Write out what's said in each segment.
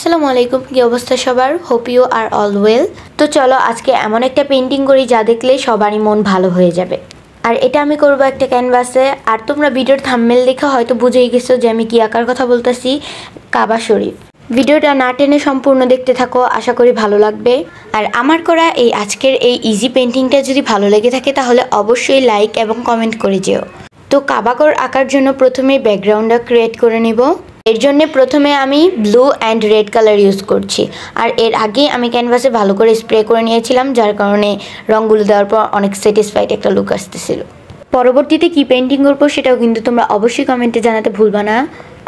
আসসালামু আলাইকুম, কি অবস্থা সবার? Hope you are all well. তো চলো আজকে এমন একটা পেন্টিং করি যা দেখলে সবারই মন ভালো হয়ে যাবে। আর এটা আমি করব একটা ক্যানভাসে। আর তোমরা ভিডিওর থাম্বনেল দেখে হয়তো বুঝেই গেছো যে আমি কি আঁকার কথা বলতেছি, কাবা শরীফ। ভিডিওটা না টেনে সম্পূর্ণ দেখতে থাকো, আশা করি ভালো লাগবে। আর আমার করা এই আজকের এই ইজি পেন্টিংটা যদি ভালো লেগে থাকে তাহলে অবশ্যই লাইক এবং কমেন্ট করে যেও। তো কাবাগর আঁকার জন্য প্রথমে ব্যাকগ্রাউন্ডটা ক্রিয়েট করে নিব। এর জন্য প্রথমে আমি blue and red colour use করছি। আর এর আগে আমি ক্যানভাসে ভালো করে স্প্রে করে নিয়েছিলাম, যার কারণে রঙগুলো দেওয়ার পর অনেক স্যাটিসফাইড একটা লুক আসতেছিল। পরবর্তীতে কি পেন্টিং করবো সেটাও কিন্তু তোমরা অবশ্যই কমেন্টে জানাতে ভুলবা না।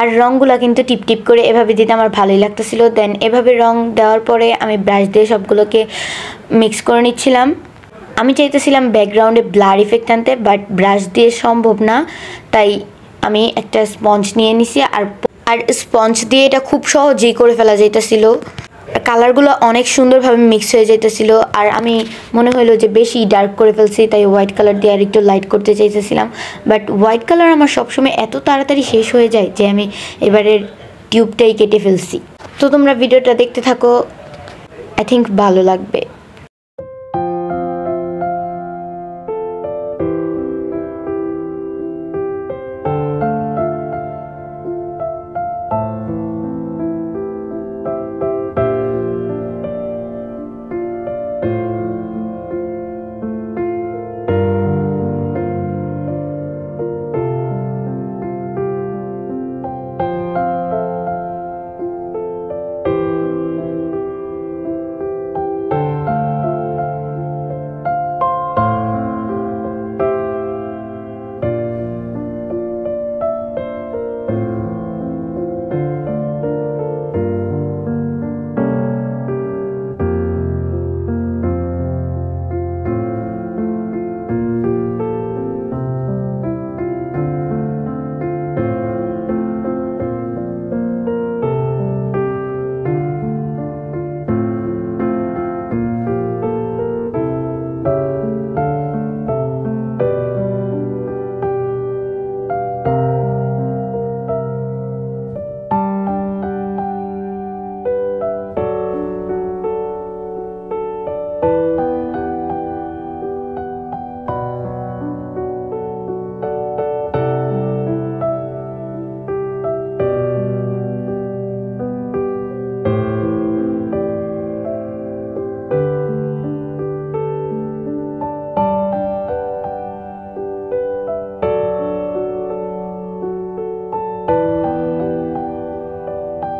আর রঙগুলো কিন্তু টিপ টিপ করে এভাবে দিতে আমার ভালোই লাগতেছিল। দেন এভাবে রং দেওয়ার পরে আমি ব্রাশ দিয়ে সবগুলোকে মিক্স করে নিচ্ছিলাম। আমি চাইতেছিলাম ব্যাকগ্রাউন্ডে ব্লার ইফেক্ট আনতে, বাট ব্রাশ দিয়ে সম্ভব না, তাই আমি একটা স্পঞ্জ নিয়ে নিছি। আর স্পঞ্জ দিয়ে এটা খুব সহজেই করে ফেলা যাইতেছিল। কালারগুলো অনেক সুন্দরভাবে মিক্স হয়ে যাইতেছিল। আর আমি মনে হলো যে বেশি ডার্ক করে ফেলছি, তাই হোয়াইট কালার দিয়ে আর একটু লাইট করতে চাইতেছিলাম। বাট হোয়াইট কালার আমার সবসময় এত তাড়াতাড়ি শেষ হয়ে যায় যে আমি এবারের টিউবটাই কেটে ফেলছি। তো তোমরা ভিডিওটা দেখতে থাকো, আই থিঙ্ক ভালো লাগবে।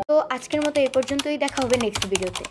তো আজকের মতো এ পর্যন্তই, দেখা হবে নেক্সট ভিডিওতে।